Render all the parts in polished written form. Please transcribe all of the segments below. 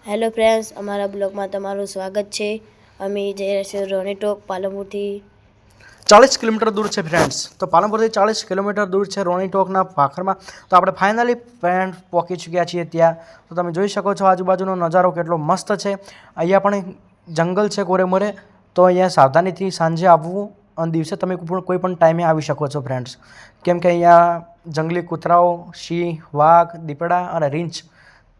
Hello friends, અમારા બ્લોગમાં તમારું સ્વાગત છે। અમે જઈ રહ્યા છીએ રોનીટોક પાલનપુરથી 40 કિલોમીટર દૂર છે ફ્રેન્ડ્સ। તો પાલનપુરથી 40 કિલોમીટર દૂર છે રોનીટોકના પાખરમાં। તો આપણે ફાઇનલી ફ્રેન્ડ પહોંચી ચૂક્યા છીએ ત્યાં। તો તમે જોઈ શકો છો આજુબાજુનો નજારો કેટલો મસ્ત છે। અહીંયા પણ જંગલ છે કોરેમોરે, તો અહીંયા સાવધાનીથી સાંજે આવવું અને દિવસે તમે કોઈ પણ ટાઈમે આવી શકો છો ફ્રેન્ડ્સ, કેમ કે અહીંયા જંગલી કૂતરાઓ, સિંહ, વાઘ, દીપડા અને રીંછ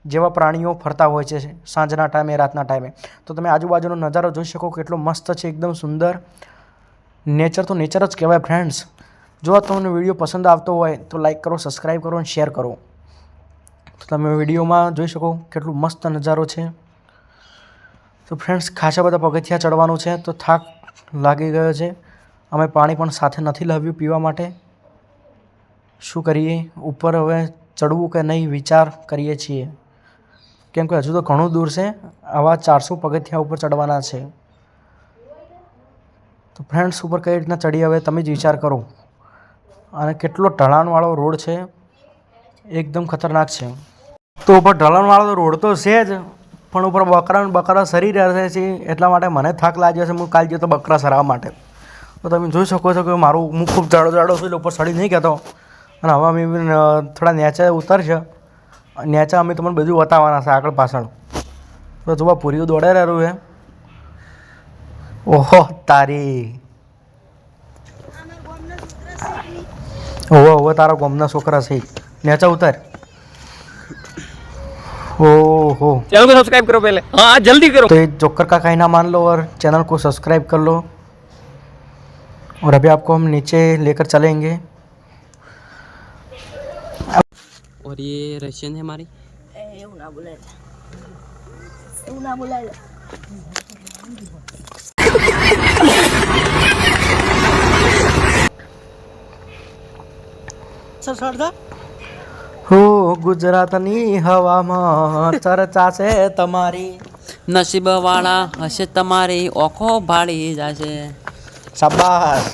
જેવા પ્રાણીઓ ફરતા હોય છે સાંજના ટાઈમે, રાતના ટાઈમે। તો તમે આજુબાજુનો નજારો જોઈ શકો કેટલો મસ્ત છે, એકદમ સુંદર। નેચર તો નેચર જ કહેવાય ફ્રેન્ડ્સ। જો તમને વિડીયો પસંદ આવતો હોય તો લાઈક કરો, સબસ્ક્રાઈબ કરો અને શેર કરો। તો તમે વિડીયોમાં જોઈ શકો કેટલું મસ્ત નજારો છે। તો ફ્રેન્ડ્સ ખાસા બધા પગથિયાં ચડવાનું છે, તો થાક લાગી ગયો છે। અમે પાણી પણ સાથે નથી લાવ્યું પીવા માટે। શું કરીએ, ઉપર હવે ચડવું કે નહીં વિચાર કરીએ છીએ, કેમ કે હજુ તો ઘણું દૂર છે। આવા 400 પગથિયાં ઉપર ચડવાના છે। તો ફ્રેન્ડ્સ ઉપર કઈ રીતના ચડીએ હવે તમે જ વિચાર કરો। અને કેટલો ઢલાણવાળો રોડ છે, એકદમ ખતરનાક છે। તો ઉપર ઢલાણવાળો રોડ તો છે જ, પણ ઉપર બકરા સરી રહ્યા છે, એટલા માટે મને થાક લાગ્યો છે। હું કાલ ગયો તો બકરા સરાવવા માટે। તો તમે જોઈ શકો છો કે હું ખૂબ જાડો છું એટલે ઉપર સડી નહીં કહેતો। અને હવે અમે થોડા નેચે ઉતરશે, નેચે અમે તમને બધું બતાવવાના છે આગળ પાછળ। તો જોવા પૂરીઓ દોડાઈ રહ્યું છે। ઓહો તારી, ઓહો તારા ગામના છોકરા છે, નેચે ઉતાર। ओहो चैनल को सब्सक्राइब करो पहले, हाँ जल्दी करो। तो ये जोकर का कहना मान लो और चैनल को सब्सक्राइब कर लो। और अभी आपको हम नीचे लेकर चलेंगे। और ये रशियन है हमारी। એવું ના બોલાય, એવું ના બોલાય। સરદાર हो गुजरातनी हवामां चर्चा છે તમારી। नसीब वाला हसे તમારી ઓખો ભાળી જાશે। શાબાશ।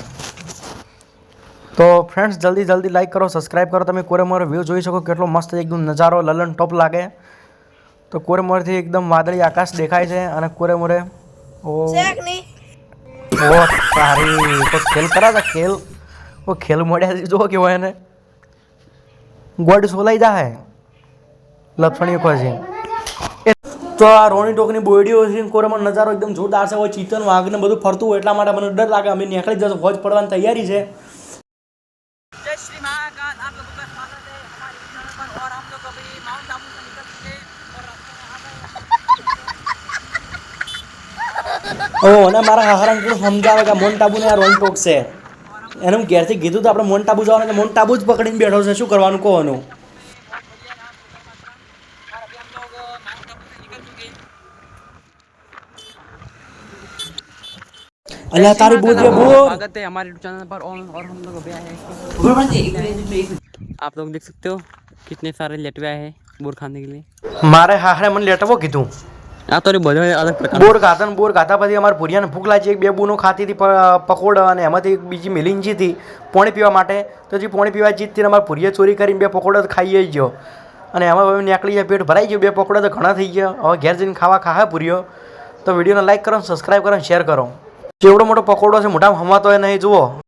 તો ફ્રેન્ડ્સ જલ્દી લાઈક કરો, સબસ્ક્રાઈબ કરો। તમે કોરેમોરે વ્યૂ જોઈ શકો કેટલો મસ્ત એકદમ નજારો લલન ટોપ લાગે। તો કોરેમોરેથી એકદમ વાદળી આકાશ દેખાય છે અને કોરેમોરે ઓ સારી તો ખેલ કરા હતા, ખેલ મોડ્યા જો કેવો એને ગોડ સોલાઈ જાય લપસણી ખોજી। તો આ રોનીટોકની બોયડીઓ છે, કોરેમોર નજારો એકદમ જોરદાર છે। ચિતન વાઘ ને બધું ફરતું હોય એટલા માટે મને ડર લાગે। અમે નીકળી જશું, ફોજ પડવાની તૈયારી છે। जय श्री महाकाल, आप लोगों का स्वागत है हमारे चैनल पर। और हम लोग अभी माउंट आबू से निकल चुके और रास्ते में ઓ અને મારા હાહરાને કોઈ સમજાવે કે માઉન્ટ આબુ ને આ રોનીટોક છે। એને હું ઘેરથી કીધું તો આપણે માઉન્ટ આબુ જવાનું, એટલે માઉન્ટ આબુ જ પકડીને બેઠો છે। શું કરવાનું કોવાનું? અલ્યા તારી બુદ્ધિ બોલ। स्वागत है हमारे चैनल पर। और हम लोग अभी आए हैं, आप लोग देख सकते हो कितने सारे लेटवे आए हैं बोर खाने के लिए। મારે હાહરે મને લેટવો કીધું। આ તો બધા અલગ પ્રકાર બોર ખાતા પછી અમારે ભુરિયાને ભૂખ લાગી, એક બે બૂનો ખાતી હતી પકોડા, અને એમાંથી એક બીજી મિલિંજી હતી પાણી પીવા માટે। તો જે પાણી પીવા જીતતી અમારે ભુરિયા ચોરી કરીને બે પકોડા ખાઈ ગયો, અને એમાં હવે નીકળી જાય, પેટ ભરાઈ ગયું। બે પકોડા તો ઘણા થઈ ગયા, હવે ઘેર જઈને ખાવા ભૂર્યો। તો વિડીયોને લાઈક કરો, સબસ્ક્રાઈબ કરો, શેર કરો। જેવડો મોટો પકોડો છે મોઢામાં હમાતો એ નહીં, જુઓ।